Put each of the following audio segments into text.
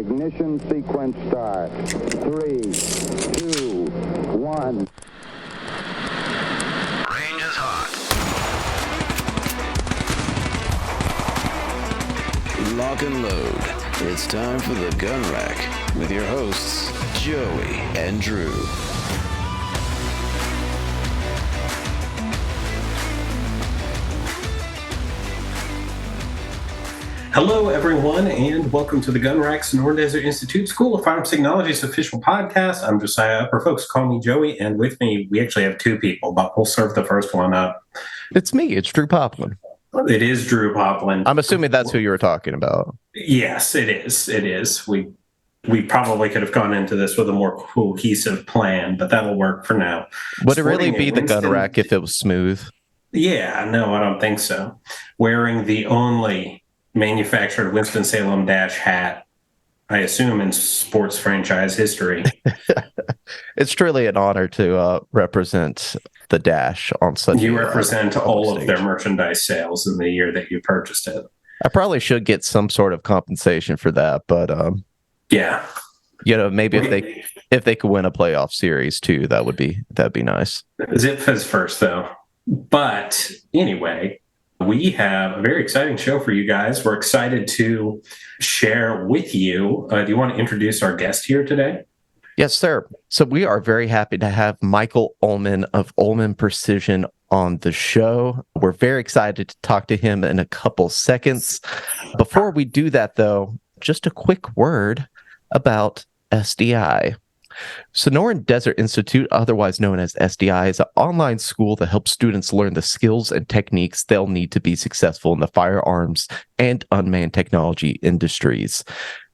Ignition sequence start. 3, 2, 1. Range is hot. Lock and load. It's time for the Gun Rack with your hosts, Joey and Drew. Hello, everyone, and welcome to the Gun Rack Sonoran Desert Institute School of Firearms Technology's official podcast. I'm Josiah, or folks call me Joey, and with me, we actually have two people, but we'll serve the first one up. It's me. It's Drew Poplin. It is Drew Poplin. I'm assuming that's who you were talking about. Yes, it is. It is. We probably could have gone into this with a more cohesive plan, but that'll work for now. Would it really be the Gun Rack if it was smooth? Yeah, no, I don't think so. Wearing the only manufactured Winston-Salem Dash hat, I assume, in sports franchise history. It's truly an honor to represent the Dash on such. You represent all of their merchandise sales in the year that you purchased it. I probably should get some sort of compensation for that, but yeah, maybe if they could win a playoff series too, that'd be nice. Zip Fizz first though. But anyway, we have a very exciting show for you guys. We're excited to share with you. Do you want to introduce our guest here today? Yes, sir. So we are very happy to have Michael Ullman of Ullman Precision on the show. We're very excited to talk to him in a couple seconds. Before we do that, though, just a quick word about SDI. Sonoran Desert Institute, otherwise known as SDI, is an online school that helps students learn the skills and techniques they'll need to be successful in the firearms and unmanned technology industries.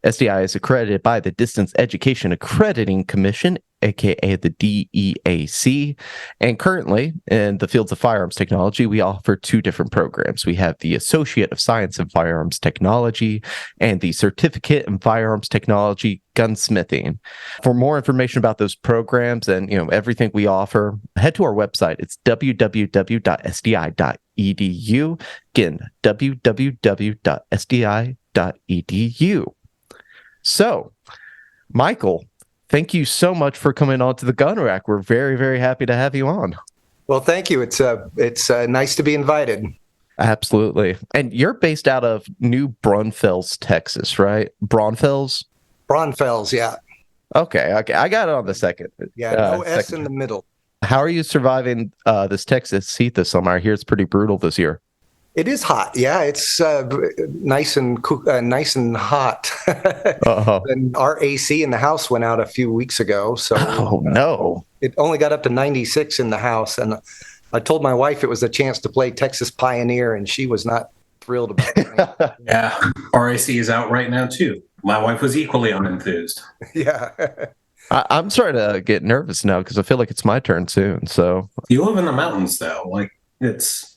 SDI is accredited by the Distance Education Accrediting Commission, aka the DEAC, and currently in the fields of firearms technology, we offer two different programs. We have the Associate of Science in Firearms Technology and the Certificate in Firearms Technology Gunsmithing. For more information about those programs and everything we offer, head to our website. It's www.sdi.edu. Again, www.sdi.edu. So, Michael, thank you so much for coming on to the Gun Rack. We're very, very happy to have you on. Well, thank you. It's nice to be invited. Absolutely. And you're based out of New Braunfels, Texas, right? Braunfels? Braunfels, yeah. Okay. I got it on the second. Yeah, no S in the middle. How are you surviving this Texas heat this summer? I hear it's pretty brutal this year. It is hot. Yeah, it's nice and hot. And our AC in the house went out a few weeks ago. So no. It only got up to 96 in the house. And I told my wife it was a chance to play Texas Pioneer, and she was not thrilled about it. Yeah, our AC is out right now, too. My wife was equally unenthused. Yeah. I'm starting to get nervous now because I feel like it's my turn soon. So you live in the mountains, though. Like, it's...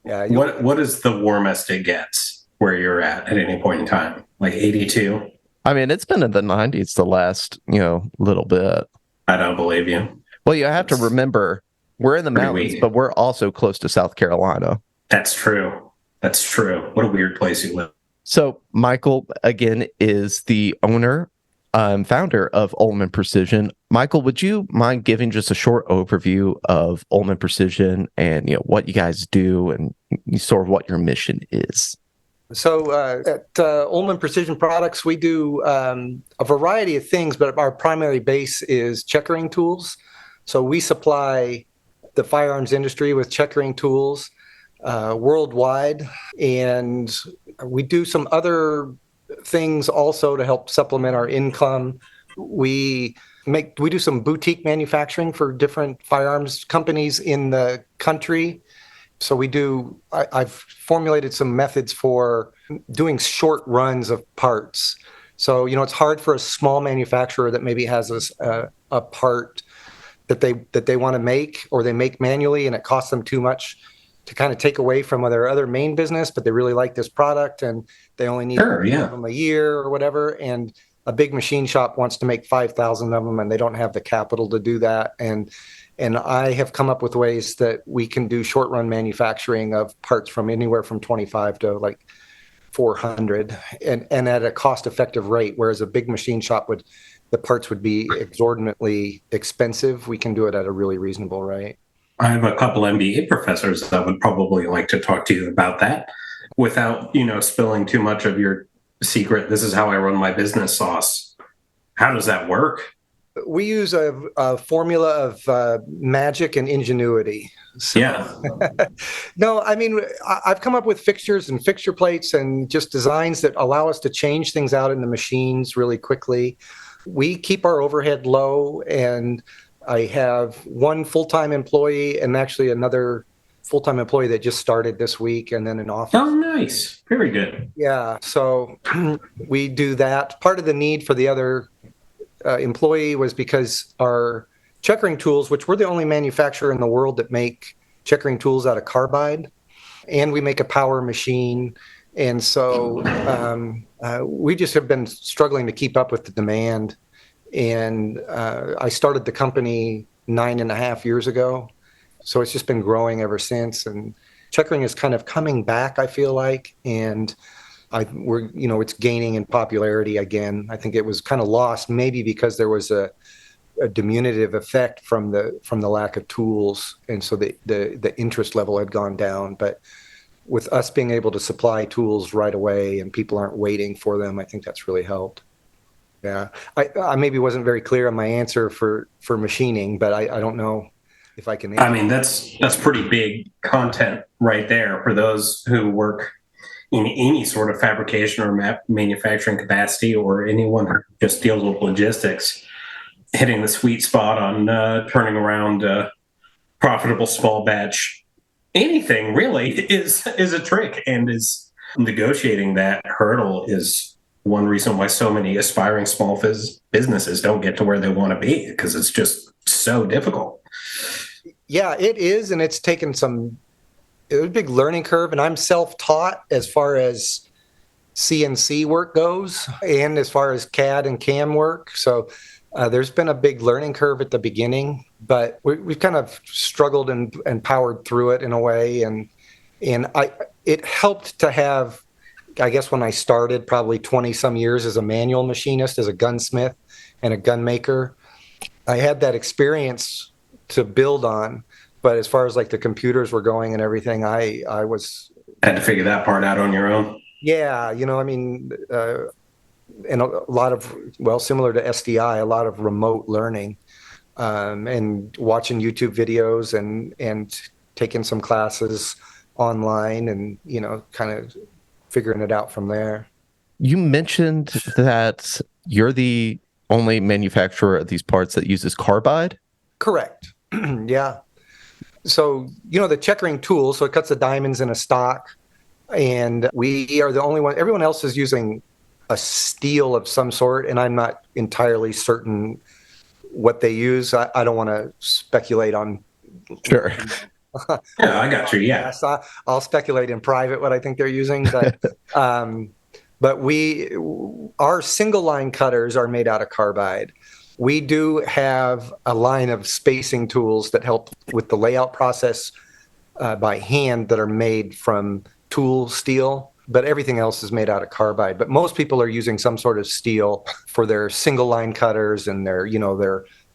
Yeah, what is the warmest it gets where you're at any point in time? Like 82? I mean, it's been in the 90s the last, little bit. I don't believe you. Well, you have to remember, we're in the mountains, but we're also close to South Carolina. That's true. That's true. What a weird place you live. So Michael, again, is the owner founder of Ullman Precision. Michael, would you mind giving just a short overview of Ullman Precision and what you guys do and sort of what your mission is? So at Ullman Precision Products, we do a variety of things, but our primary base is checkering tools. So we supply the firearms industry with checkering tools worldwide, and we do some other things also to help supplement our income. We do some boutique manufacturing for different firearms companies in the country. So I've formulated some methods for doing short runs of parts. So, it's hard for a small manufacturer that maybe has a part that they want to make, or they make manually and it costs them too much to kind of take away from their other main business, but they really like this product and they only need them a year or whatever. And a big machine shop wants to make 5,000 of them and they don't have the capital to do that. And I have come up with ways that we can do short run manufacturing of parts from anywhere from 25 to like 400 and at a cost-effective rate, whereas a big machine shop the parts would be exorbitantly expensive. We can do it at a really reasonable rate. I have a couple MBA professors that would probably like to talk to you about that without, spilling too much of your secret. This is how I run my business sauce. How does that work? We use a formula of magic and ingenuity. So, Yeah. No, I mean, I've come up with fixtures and fixture plates and just designs that allow us to change things out in the machines really quickly. We keep our overhead low, and I have one full-time employee and actually another full-time employee that just started this week, and then an office. Oh, nice. Very good. Yeah, so we do that. Part of the need for the other employee was because our checkering tools, which we're the only manufacturer in the world that make checkering tools out of carbide, and we make a power machine. And so we just have been struggling to keep up with the demand. And I started the company 9.5 years ago. So it's just been growing ever since. And checkering is kind of coming back, I feel like. And it's gaining in popularity again. I think it was kind of lost maybe because there was a diminutive effect from the lack of tools. And so the interest level had gone down. But with us being able to supply tools right away and people aren't waiting for them, I think that's really helped. Yeah, I maybe wasn't very clear on my answer for machining, but I don't know if I can. I mean, that's pretty big content right there for those who work in any sort of fabrication or manufacturing capacity, or anyone who just deals with logistics. Hitting the sweet spot on turning around profitable small batch anything really is a trick, and is negotiating that hurdle is one reason why so many aspiring small businesses don't get to where they want to be, because it's just so difficult. Yeah, it is. And it's taken it was a big learning curve. And I'm self-taught as far as CNC work goes and as far as CAD and CAM work. So there's been a big learning curve at the beginning, but we've kind of struggled and powered through it in a way. And it helped to have, I guess when I started probably 20 some years as a manual machinist, as a gunsmith and a gun maker, I had that experience to build on. But as far as like the computers were going and everything, I had to figure that part out on your own. Yeah. I mean, and a lot of, similar to SDI, a lot of remote learning and watching YouTube videos and taking some classes online and, kind of figuring it out from there. You mentioned that you're the only manufacturer of these parts that uses carbide? Correct. Yeah. So, the checkering tool, so it cuts the diamonds in a stock, and we are the only one. Everyone else is using a steel of some sort, and I'm not entirely certain what they use. I don't want to speculate on. Sure. Yeah, I got you. Yeah. Yes, I'll speculate in private what I think they're using, but but our single line cutters are made out of carbide. We do have a line of spacing tools that help with the layout process by hand that are made from tool steel, but everything else is made out of carbide. But most people are using some sort of steel for their single line cutters and their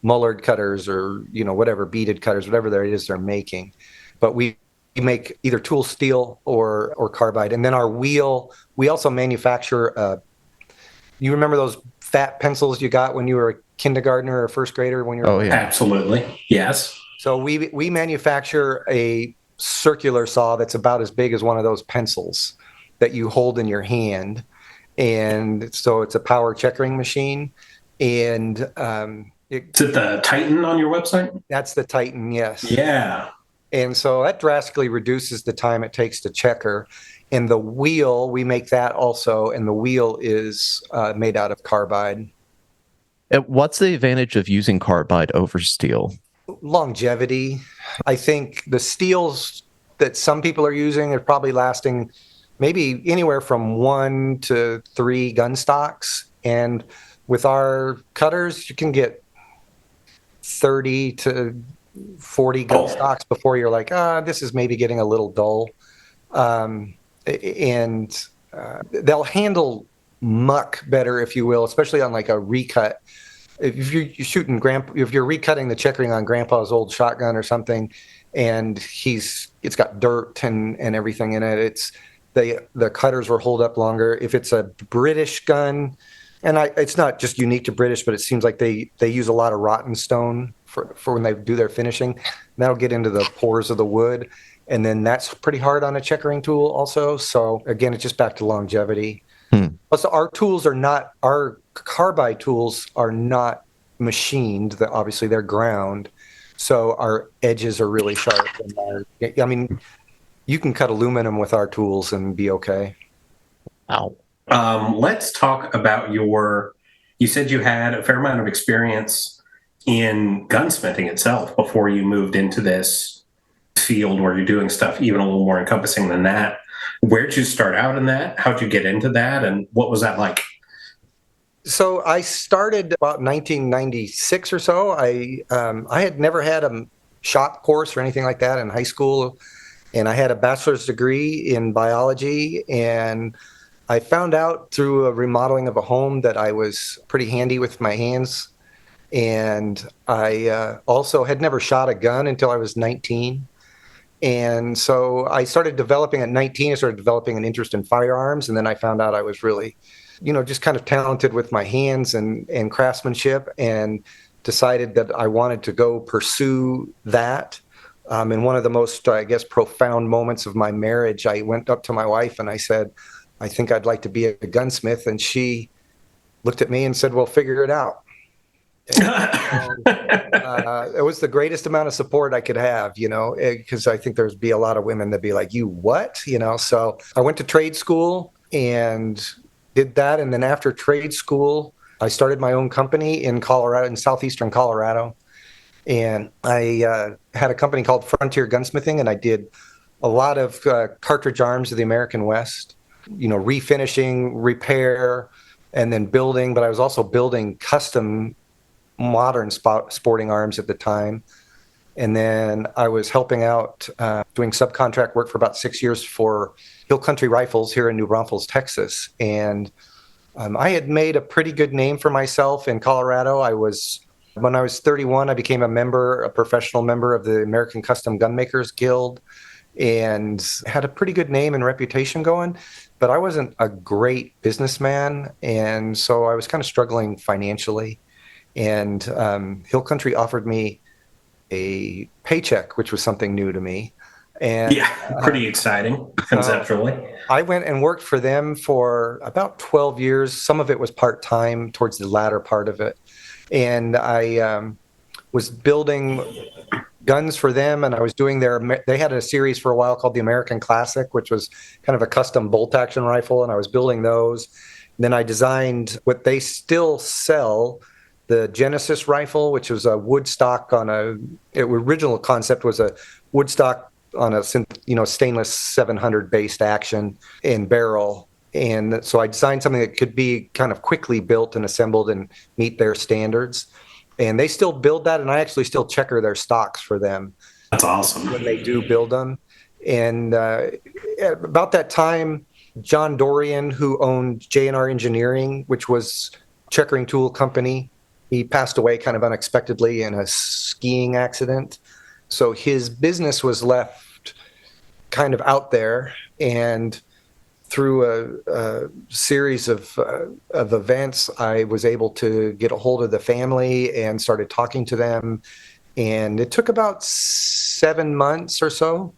Mullard cutters or, whatever, beaded cutters, whatever it is they're making. But we make either tool steel or carbide. And then our wheel, we also manufacture, you remember those fat pencils you got when you were a kindergartner or first grader when you were? Oh, yeah. Absolutely. Yes. So we manufacture a circular saw that's about as big as one of those pencils that you hold in your hand. And so it's a power checkering machine. And is it the Titan on your website? That's the Titan, yes. Yeah. And so that drastically reduces the time it takes to checker. And the wheel, we make that also, and the wheel is made out of carbide. And what's the advantage of using carbide over steel? Longevity. I think the steels that some people are using are probably lasting maybe anywhere from 1 to 3 gun stocks. And with our cutters, you can get 30 to 40 gun stocks before you're like, this is maybe getting a little dull. And they'll handle muck better, if you will, especially on like a recut. If you're shooting if you're recutting the checkering on Grandpa's old shotgun or something, and it's got dirt and everything in it, the cutters will hold up longer. If it's a British gun, and it's not just unique to British, but it seems like they use a lot of rotten stone for when they do their finishing. And that'll get into the pores of the wood, and then that's pretty hard on a checkering tool also. So again, it's just back to longevity. Plus, our carbide tools are not machined. Obviously, they're ground, so our edges are really sharp. I mean, you can cut aluminum with our tools and be okay. Wow. Let's talk about you said you had a fair amount of experience in gunsmithing itself before you moved into this field where you're doing stuff even a little more encompassing than that. Where'd you start out in that? How'd you get into that? And what was that like? So I started about 1996 or so. I had never had a shop course or anything like that in high school. And I had a bachelor's degree in biology. And I found out through a remodeling of a home that I was pretty handy with my hands. And I also had never shot a gun until I was 19. And so I started developing at 19, I started developing an interest in firearms. And then I found out I was really, just kind of talented with my hands and craftsmanship, and decided that I wanted to go pursue that. In one of the most, I guess, profound moments of my marriage, I went up to my wife and I said, I think I'd like to be a gunsmith. And she looked at me and said, well, figure it out. It was the greatest amount of support I could have, because I think there'd be a lot of women that'd be like, you what? So I went to trade school and did that. And then after trade school, I started my own company in Colorado, in southeastern Colorado. And I had a company called Frontier Gunsmithing, and I did a lot of cartridge arms of the American West, refinishing, repair, and then building. But I was also building custom modern sporting arms at the time. And then I was helping out doing subcontract work for about 6 years for Hill Country Rifles here in New Braunfels, Texas. And I had made a pretty good name for myself in Colorado. When I was 31, I became a professional member of the American Custom Gunmakers Guild, and had a pretty good name and reputation going. But I wasn't a great businessman, and so I was kind of struggling financially. And Hill Country offered me a paycheck, which was something new to me. And pretty exciting conceptually. I went and worked for them for about 12 years. Some of it was part-time towards the latter part of it. And I was building guns for them, and I was doing they had a series for a while called the American Classic, which was kind of a custom bolt-action rifle, and I was building those. And then I designed what they still sell, the Genesis rifle, which was a wood stock original concept was a wood stock on a stainless 700 based action and barrel. And so I designed something that could be kind of quickly built and assembled and meet their standards. And they still build that, and I actually still checker their stocks for them. That's awesome. When they do build them. And about that time, John Dorian, who owned J&R Engineering, which was a checkering tool company, he passed away kind of unexpectedly in a skiing accident. So his business was left kind of out there. And through a series of events, I was able to get a hold of the family and started talking to them. And it took about 7 months or so.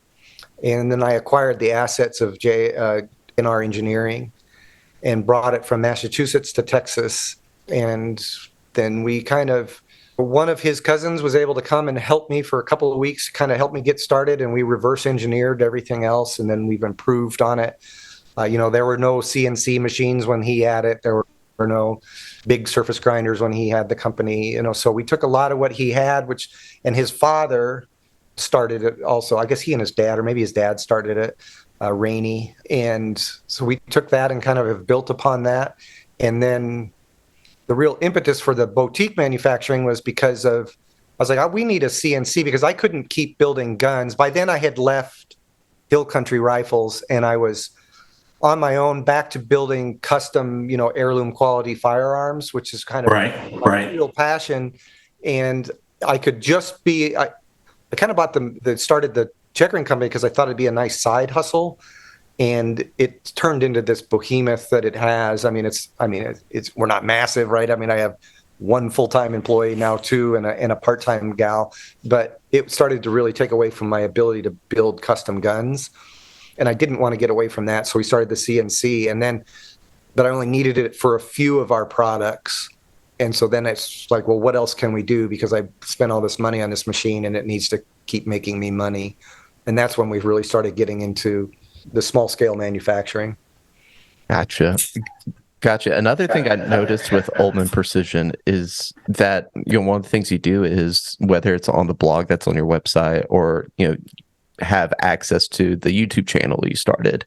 And then I acquired the assets of J&R Engineering and brought it from Massachusetts to Texas. And then one of his cousins was able to come and help me for a couple of weeks, kind of help me get started, and we reverse engineered everything else, and then we've improved on it. There were no CNC machines when he had it. There were no big surface grinders when he had the company. So we took a lot of what he had, and his father started it also. I guess he and his dad, or maybe his dad started it, Rainey. And so we took that and kind of have built upon that. And then the real impetus for the boutique manufacturing was because I was like, we need a CNC, because I couldn't keep building guns. By then I had left Hill Country Rifles, and I was on my own back to building custom, heirloom quality firearms, which is kind of my real passion. And I could just be, I kind of started the checkering company because I thought it'd be a nice side hustle. And it turned into this behemoth that it has. We're not massive, right? I mean, I have one full-time employee now, two, and a part-time gal, but it started to really take away from my ability to build custom guns. And I didn't want to get away from that. So we started the CNC, but I only needed it for a few of our products. And so then it's like, well, what else can we do? Because I spent all this money on this machine and it needs to keep making me money. And that's when we've really started getting into the small scale manufacturing. Gotcha. Another thing I noticed with Ullman Precision is that, one of the things you do is, whether it's on the blog that's on your website or, have access to the YouTube channel you started,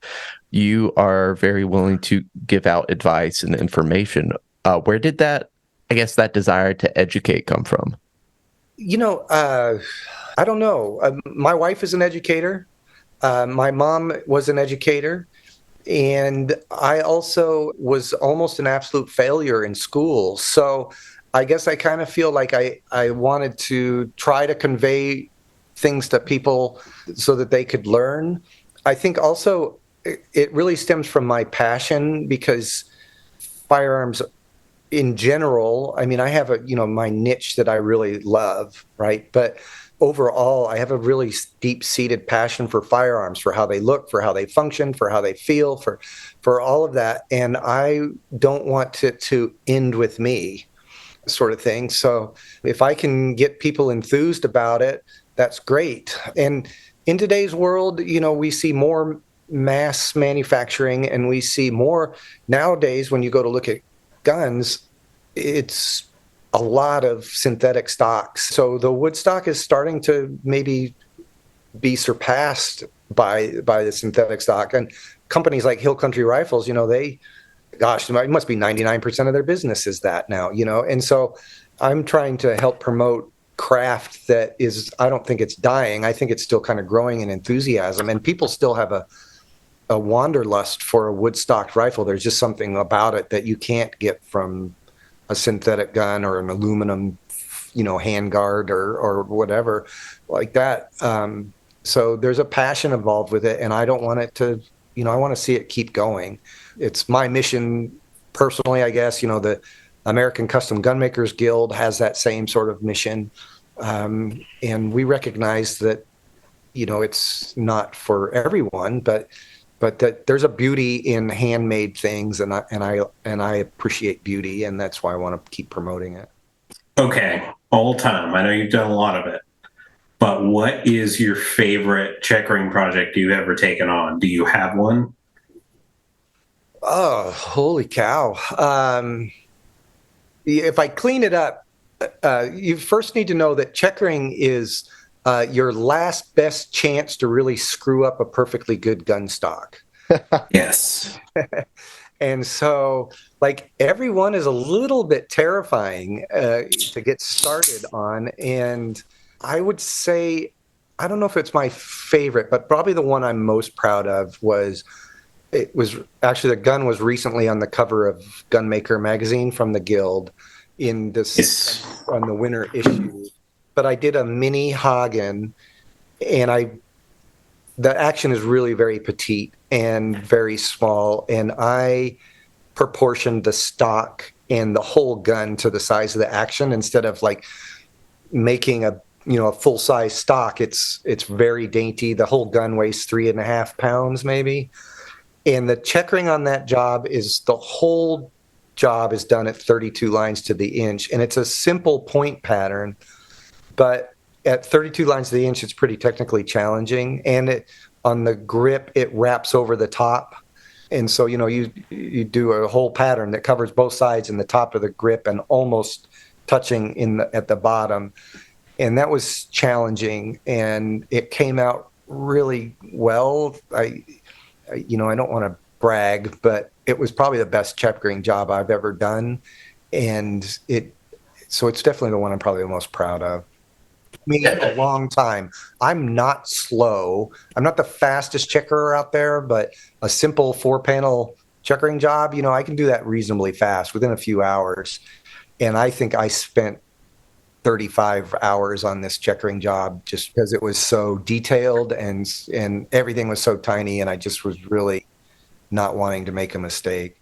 you are very willing to give out advice and information. Where did that desire to educate come from? I don't know. My wife is an educator. My mom was an educator, and I also was almost an absolute failure in school. So I guess I kind of feel like I wanted to try to convey things to people so that they could learn. I think also it really stems from my passion, because firearms in general, I have my niche that I really love, right? But overall, I have a really deep-seated passion for firearms, for how they look, for how they function, for how they feel, for all of that. And I don't want it to end with me, sort of thing. So if I can get people enthused about it, that's great. And in today's world, we see more mass manufacturing, and we see more nowadays when you go to look at guns, it's a lot of synthetic stocks. So the wood stock is starting to maybe be surpassed by the synthetic stock. And companies like Hill Country Rifles, it must be 99% of their business is that now, And so I'm trying to help promote craft that is, I don't think it's dying. I think it's still kind of growing in enthusiasm, and people still have a wanderlust for a wood stocked rifle. There's just something about it that you can't get from a synthetic gun or an aluminum, handguard or whatever like that. So there's a passion involved with it, and I don't want it to, I want to see it keep going. It's my mission personally, I guess. The American Custom Gunmakers Guild has that same sort of mission. And we recognize that, it's not for everyone, but that there's a beauty in handmade things, and I appreciate beauty, and that's why I want to keep promoting it. Okay, all time. I know you've done a lot of it, but what is your favorite checkering project you've ever taken on? Do you have one? Oh, holy cow! If I clean it up, you first need to know that checkering is your last best chance to really screw up a perfectly good gun stock. Yes. And so, everyone is a little bit terrifying to get started on. And I would say, I don't know if it's my favorite, but probably the one I'm most proud of the gun was recently on the cover of Gunmaker magazine from the Guild on the winter issue. But I did a mini Hagen, and the action is really very petite and very small, and I proportioned the stock and the whole gun to the size of the action instead of making a full size stock. It's very dainty. The whole gun weighs 3.5 pounds maybe, and the checkering on that job is the whole job is done at 32 lines to the inch, and it's a simple point pattern. But at 32 lines to the inch, it's pretty technically challenging. And on the grip, it wraps over the top. And so, you do a whole pattern that covers both sides and the top of the grip and almost touching at the bottom. And that was challenging. And it came out really well. I don't want to brag, but it was probably the best checkering job I've ever done. And so it's definitely the one I'm probably the most proud of. me a long time. I'm not slow. I'm not the fastest checker out there, but a simple 4-panel checkering job, I can do that reasonably fast within a few hours. And I think I spent 35 hours on this checkering job just because it was so detailed and everything was so tiny, and I just was really not wanting to make a mistake.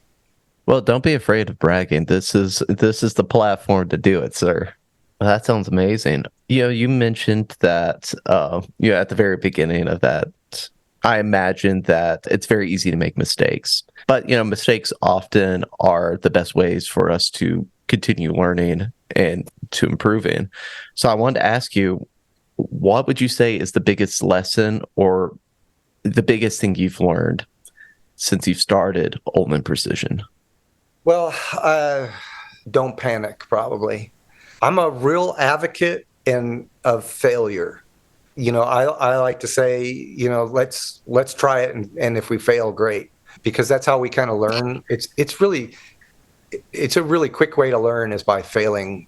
Well, don't be afraid of bragging. This is the platform to do it, sir. That sounds amazing. You mentioned that at the very beginning of that, I imagine that it's very easy to make mistakes. But mistakes often are the best ways for us to continue learning and to improving. So I wanted to ask you, what would you say is the biggest lesson or the biggest thing you've learned since you've started Ullman Precision? Well, don't panic, probably. I'm a real advocate of failure. I like to say, let's try it, and if we fail, great, because that's how we kind of learn. It's a really quick way to learn is by failing,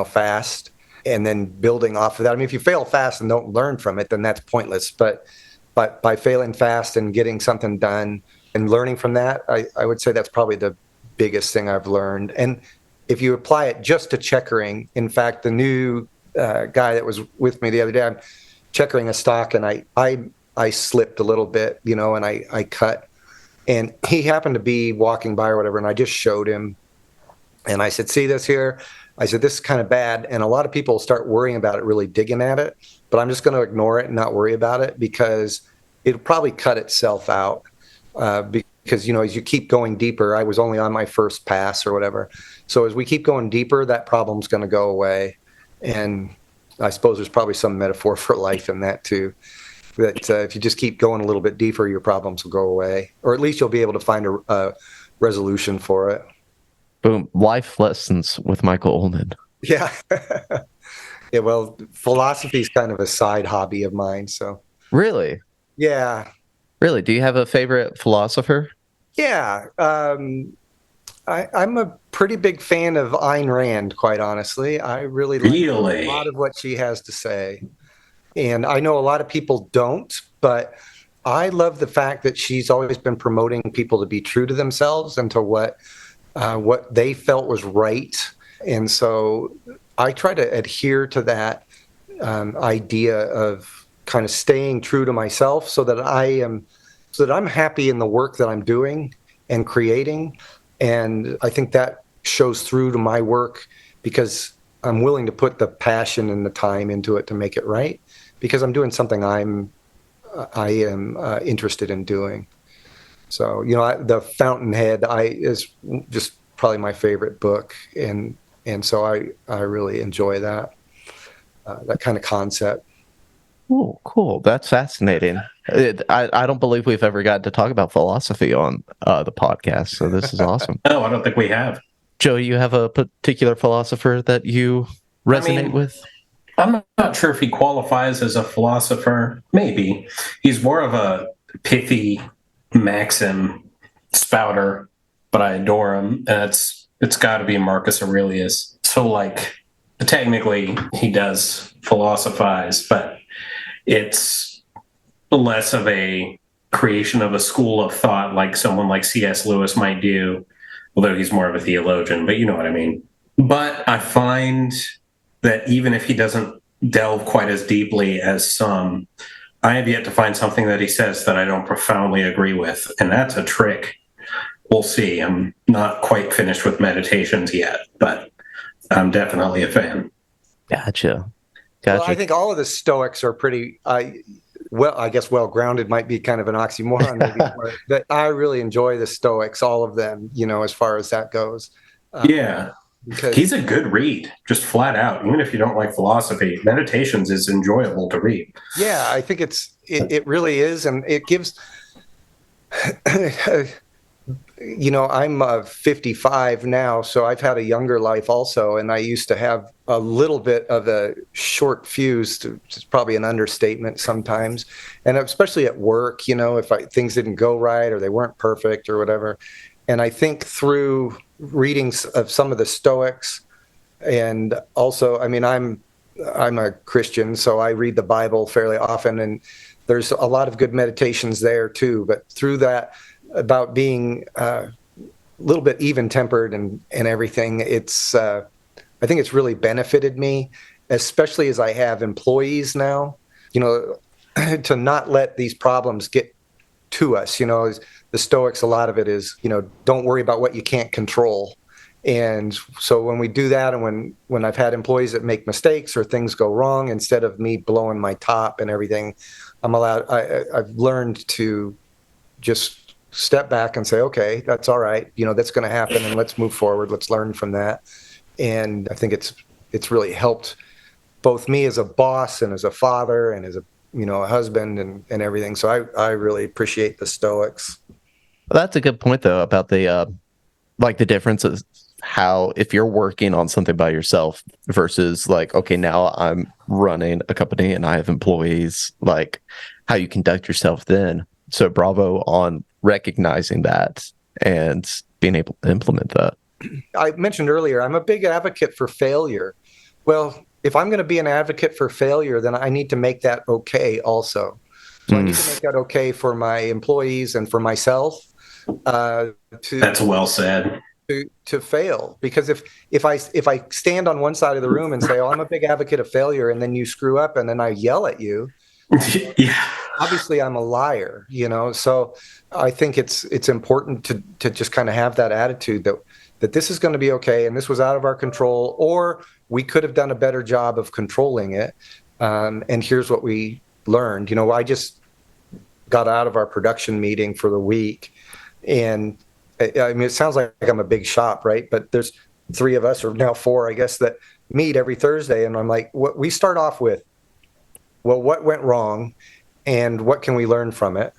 fast, and then building off of that. I mean, if you fail fast and don't learn from it, then that's pointless. But by failing fast and getting something done and learning from that, I would say that's probably the biggest thing I've learned. And if you apply it just to checkering, in fact, the new guy that was with me the other day, I'm checkering a stock, and I slipped a little bit, and I cut. And he happened to be walking by or whatever, and I just showed him. And I said, see this here? I said, this is kind of bad. And a lot of people start worrying about it, really digging at it. But I'm just going to ignore it and not worry about it, because it'll probably cut itself out. Because, as you keep going deeper, I was only on my first pass or whatever. So as we keep going deeper, that problem's going to go away. And I suppose there's probably some metaphor for life in that too. That if you just keep going a little bit deeper, your problems will go away. Or at least you'll be able to find a resolution for it. Boom. Life lessons with Michael Ullman. Yeah. Yeah, well, philosophy is kind of a side hobby of mine. So. Really? Yeah. Really? Do you have a favorite philosopher? Yeah. I'm a pretty big fan of Ayn Rand, quite honestly. I really like a lot of what she has to say. And I know a lot of people don't, but I love the fact that she's always been promoting people to be true to themselves and to what they felt was right. And so I try to adhere to that idea of kind of staying true to myself so that I'm happy in the work that I'm doing and creating. And I think that shows through to my work because I'm willing to put the passion and the time into it to make it right, because I'm doing something I am interested in doing. So, The Fountainhead is just probably my favorite book. And so I really enjoy that kind of concept. Oh, cool. That's fascinating. I don't believe we've ever gotten to talk about philosophy on the podcast, so this is awesome. No, I don't think we have. Joe, you have a particular philosopher that you resonate with? I'm not sure if he qualifies as a philosopher. Maybe. He's more of a pithy maxim spouter, but I adore him. And it's got to be Marcus Aurelius. So, technically, he does philosophize, but it's less of a creation of a school of thought like someone like C.S. Lewis might do, although he's more of a theologian, but you know what I mean. But I find that even if he doesn't delve quite as deeply as some, I have yet to find something that he says that I don't profoundly agree with, and that's a trick. We'll see. I'm not quite finished with Meditations yet, but I'm definitely a fan. Gotcha. Well, I think all of the Stoics are pretty, well-grounded might be kind of an oxymoron, maybe, but I really enjoy the Stoics, all of them, as far as that goes. Yeah. Because he's a good read, just flat out. Even if you don't like philosophy, Meditations is enjoyable to read. Yeah, I think it really is, and it gives. I'm 55 now, so I've had a younger life also, and I used to have a little bit of a short fuse. It's probably an understatement sometimes, and especially at work. If things didn't go right or they weren't perfect or whatever. And I think through readings of some of the Stoics, and also, I'm I'm a Christian, so I read the Bible fairly often, and there's a lot of good meditations there too. But through that, about being a little bit even-tempered and everything, I think it's really benefited me, especially as I have employees now, to not let these problems get to us. The Stoics, a lot of it is, don't worry about what you can't control. And so when we do that, and when I've had employees that make mistakes or things go wrong, instead of me blowing my top and everything, I've learned to just step back and say, okay, that's all right. That's going to happen, and let's move forward. Let's learn from that. And I think it's really helped both me as a boss and as a father and as a husband and everything. So I really appreciate the Stoics. Well, that's a good point though about the the differences, how if you're working on something by yourself versus okay, now I'm running a company and I have employees, how you conduct yourself then. So bravo on recognizing that and being able to implement that. I mentioned earlier, I'm a big advocate for failure. Well, if I'm going to be an advocate for failure, then I need to make that okay also. So I need to make that okay for my employees and for myself. That's well said. To fail, because if I stand on one side of the room and say, "Oh, I'm a big advocate of failure," and then you screw up, and then I yell at you, yeah, obviously I'm a liar. So I think it's important to just kind of have that attitude that this is going to be okay, and this was out of our control, or we could have done a better job of controlling it. And here's what we learned. I just got out of our production meeting for the week, and it sounds like I'm a big shop, right? But there's 3 of us, or now 4, I guess, that meet every Thursday. And I'm like, what we start off with, well, what went wrong and what can we learn from it?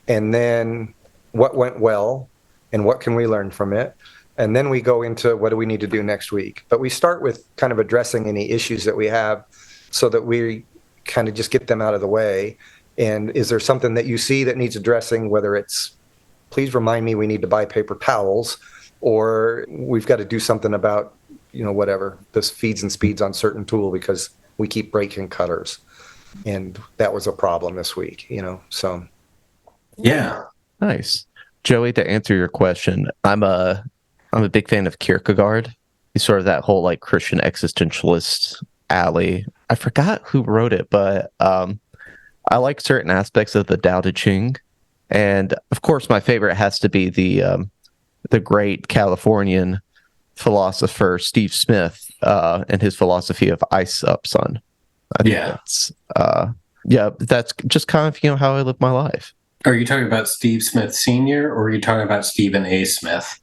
And then what went well and what can we learn from it? And then we go into what do we need to do next week? But we start with kind of addressing any issues that we have so that we kind of just get them out of the way. And is there something that you see that needs addressing, whether it's, please remind me we need to buy paper towels, or we've got to do something about, whatever, this feeds and speeds on certain tool because we keep breaking cutters. And that was a problem this week, so. Yeah. Nice. Joey, to answer your question, I'm a big fan of Kierkegaard. He's sort of that whole Christian existentialist alley. I forgot who wrote it, but I like certain aspects of the Tao Te Ching. And of course, my favorite has to be the great Californian philosopher Steve Smith and his philosophy of ice up, son. I think that's just kind of how I live my life. Are you talking about Steve Smith Sr. or are you talking about Stephen A. Smith?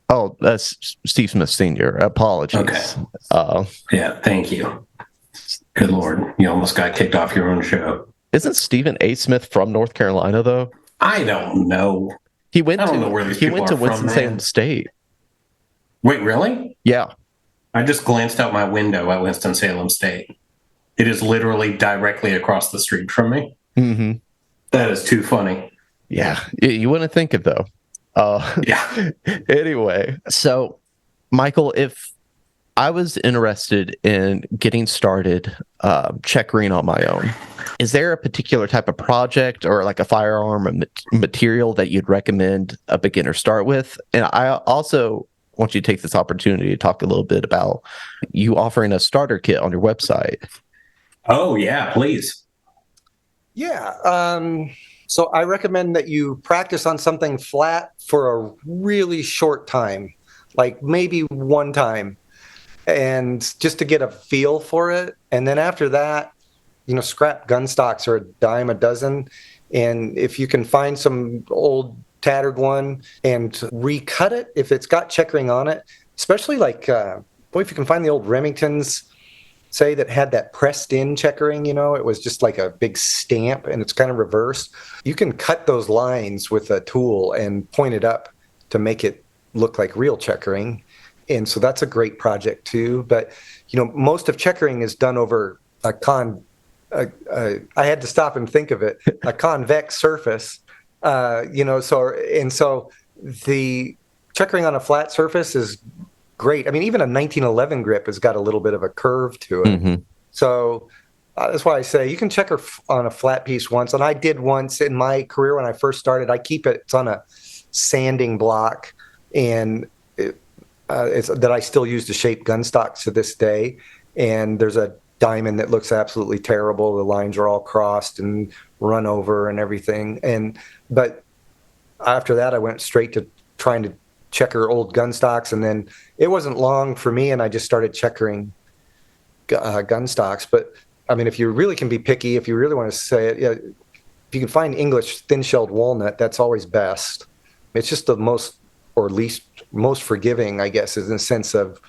Oh, that's Steve Smith Sr. Apologies. Okay. Yeah, thank you. Good Lord. You almost got kicked off your own show. Isn't Stephen A. Smith from North Carolina, though? I don't know. I don't know where these people went to are from, Winston-Salem man. State. Wait, really? Yeah. I just glanced out my window at Winston-Salem State. It is literally directly across the street from me. Mm-hmm. That is too funny. Yeah. You wouldn't think it, though. Yeah. Anyway, so, Michael, if I was interested in getting started checkering on my own, is there a particular type of project or a firearm or material that you'd recommend a beginner start with? And I also want you to take this opportunity to talk a little bit about you offering a starter kit on your website. Oh, yeah, please. Yeah. So I recommend that you practice on something flat for a really short time, like maybe one time, and just to get a feel for it. And then after that, scrap gun stocks are a dime a dozen. And if you can find some old tattered one and recut it, if it's got checkering on it, especially if you can find the old Remingtons, say, that had that pressed in checkering, it was just like a big stamp and it's kind of reversed. You can cut those lines with a tool and point it up to make it look like real checkering. And so that's a great project too. But, most of checkering is done over I had to stop and think of it, a convex surface, so the checkering on a flat surface is great. I mean, even a 1911 grip has got a little bit of a curve to it. Mm-hmm. So that's why I say you can checker on a flat piece once. And I did once in my career when I first started. I keep it, it's on a sanding block, and it's that I still use to shape gun stocks to this day. And there's a diamond that looks absolutely terrible. The lines are all crossed and run over and everything. But after that, I went straight to trying to checker old gun stocks, and then it wasn't long for me, and I just started checkering gun stocks. But I mean, if you really can be picky, if you really want to say it, if you can find English thin-shelled walnut, that's always best. It's just the most, or least most forgiving, I guess, in the sense of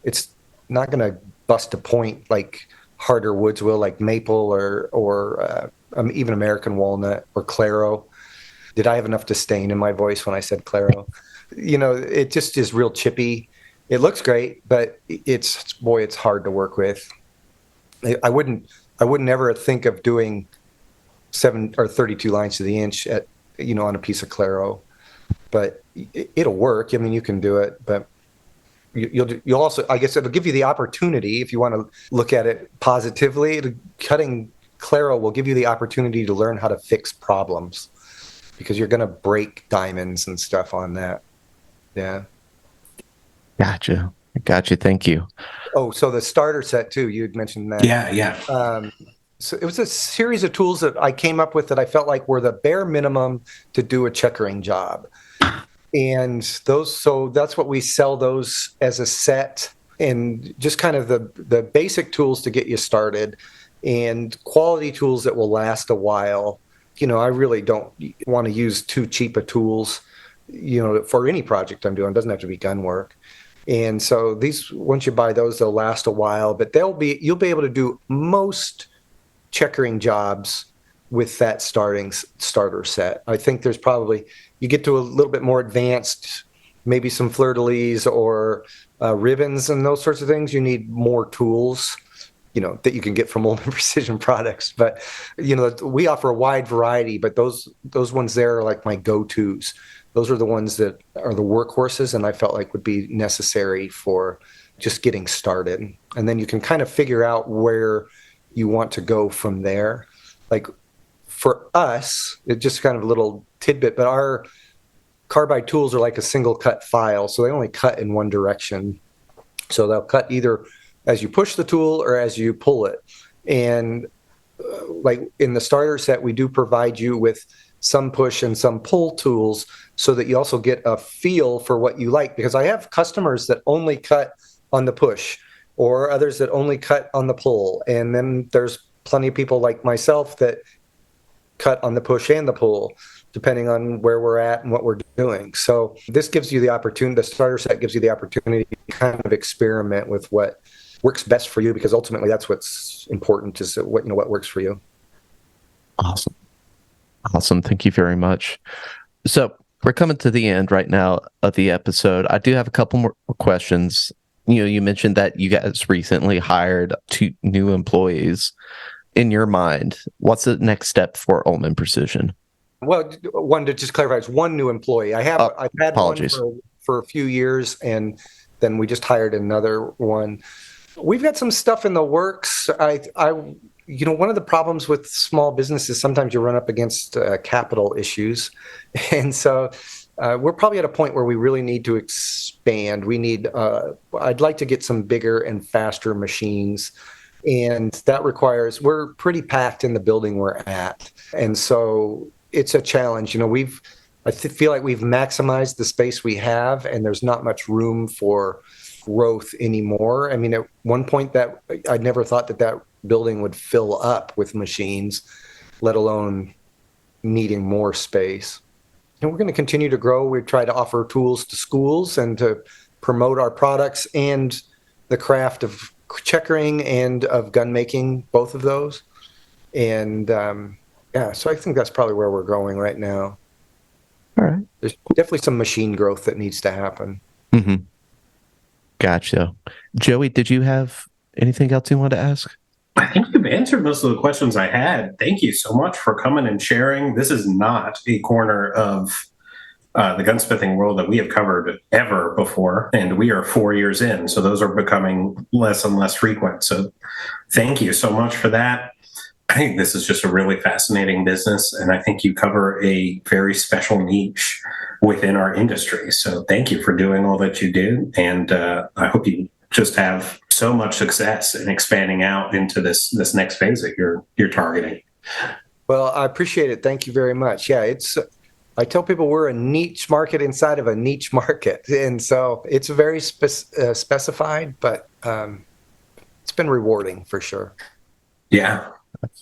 it's not going to bust a point like harder woods will, like maple or even American walnut or claro. Did I have enough disdain in my voice when I said claro? It just is real chippy. It looks great, but it's hard to work with. I wouldn't ever think of doing 7 or 32 lines to the inch on a piece of claro, but it'll work. I mean, you can do it, but you'll also, I guess it'll give you the opportunity, if you want to look at it positively, cutting claro will give you the opportunity to learn how to fix problems, because you're going to break diamonds and stuff on that. Yeah. Gotcha. Thank you. Oh, so the starter set too, you'd mentioned that. Yeah. So it was a series of tools that I came up with that I felt like were the bare minimum to do a checkering job. And so that's what we sell those as a set, and just kind of the basic tools to get you started, and quality tools that will last a while. I really don't want to use too cheap of tools, for any project I'm doing. It doesn't have to be gun work. And so these, once you buy those, they'll last a while, but you'll be able to do most checkering jobs with that starter set. I think there's probably, you get to a little bit more advanced, maybe some fleur-de-lis or ribbons and those sorts of things. You need more tools, that you can get from Ullman Precision Products. But, we offer a wide variety, but those ones there are like my go-tos. Those are the ones that are the workhorses, and I felt like would be necessary for just getting started. And then you can kind of figure out where you want to go from there. Like for us, it's just kind of a little tidbit, but our carbide tools are like a single cut file, so they only cut in one direction. So they'll cut either as you push the tool or as you pull it. And like in the starter set, we do provide you with some push and some pull tools so that you also get a feel for what you like. Because I have customers that only cut on the push, or others that only cut on the pull. And then there's plenty of people like myself that cut on the push and the pull, depending on where we're at and what we're doing. So this gives you the opportunity, the starter set gives you the opportunity to kind of experiment with what works best for you, because ultimately that's what's important, is what works for you. Awesome. Thank you very much. So we're coming to the end right now of the episode. I do have a couple more questions. You mentioned that you guys recently hired 2 new employees. In your mind, what's the next step for Ullman Precision? Well, one, to just clarify, it's 1 new employee. I've had apologies. one for a few years, and then we just hired another one. We've got some stuff in the works. One of the problems with small businesses, sometimes you run up against capital issues. And so we're probably at a point where we really need to expand. I'd like to get some bigger and faster machines. And that requires, we're pretty packed in the building we're at. And so it's a challenge. I feel like we've maximized the space we have, and there's not much room for growth anymore. I mean, at one point that I'd never thought that building would fill up with machines, let alone needing more space. And we're going to continue to grow. We try to offer tools to schools and to promote our products and the craft of checkering and of gun making, both of those. And so I think that's probably where we're going right now. All right. There's definitely some machine growth that needs to happen. Mm-hmm. Gotcha. Joey, did you have anything else you wanted to ask? I think you've answered most of the questions I had. Thank you so much for coming and sharing. This is not a corner of the gunsmithing world that we have covered ever before, and we are 4 years in, so those are becoming less and less frequent. So thank you so much for that. I think this is just a really fascinating business, and I think you cover a very special niche within our industry. So thank you for doing all that you do, and I hope you just have so much success in expanding out into this next phase that you're targeting. Well, I appreciate it. Thank you very much. Yeah, I tell people we're a niche market inside of a niche market, and so it's very specified, but it's been rewarding for sure. Yeah.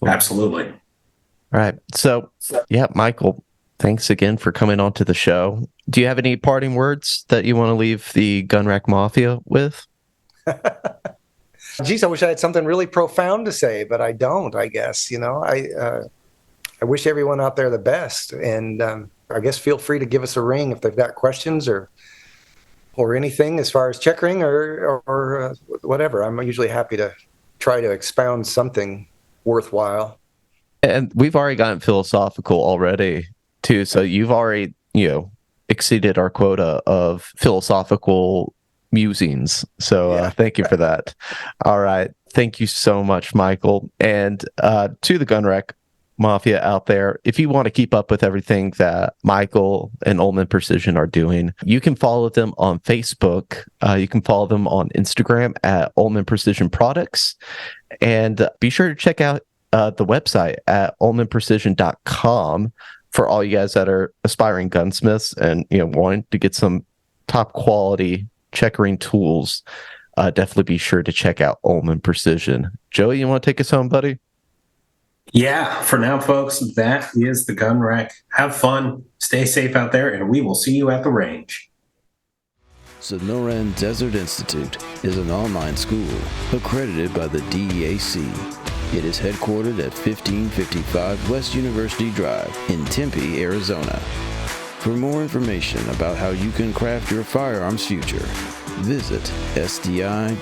Absolutely. All right. So, yeah, Michael, thanks again for coming on to the show. Do you have any parting words that you want to leave the Gun Rack Mafia with? Geez, I wish I had something really profound to say, but I don't, I guess. I wish everyone out there the best. And I guess feel free to give us a ring if they've got questions or anything as far as checkering or whatever. I'm usually happy to try to expound something worthwhile. And we've already gotten philosophical already too, so you've already exceeded our quota of philosophical musings, so thank you for that. All right, thank you so much, Michael. And to the Gun Rack Mafia out there, if you want to keep up with everything that Michael and Ullman Precision are doing, you can follow them on Facebook. You can follow them on Instagram at Ullman Precision Products. And be sure to check out the website at ullmanprecision.com for all you guys that are aspiring gunsmiths and wanting to get some top quality checkering tools. Definitely be sure to check out Ullman Precision. Joey, you want to take us home, buddy? Yeah, for now, folks, that is the Gun Rack. Have fun, stay safe out there, and we will see you at the range. Sonoran Desert Institute is an online school accredited by the DEAC. It is headquartered at 1555 West University Drive in Tempe, Arizona. For more information about how you can craft your firearms future, visit sdi.edu.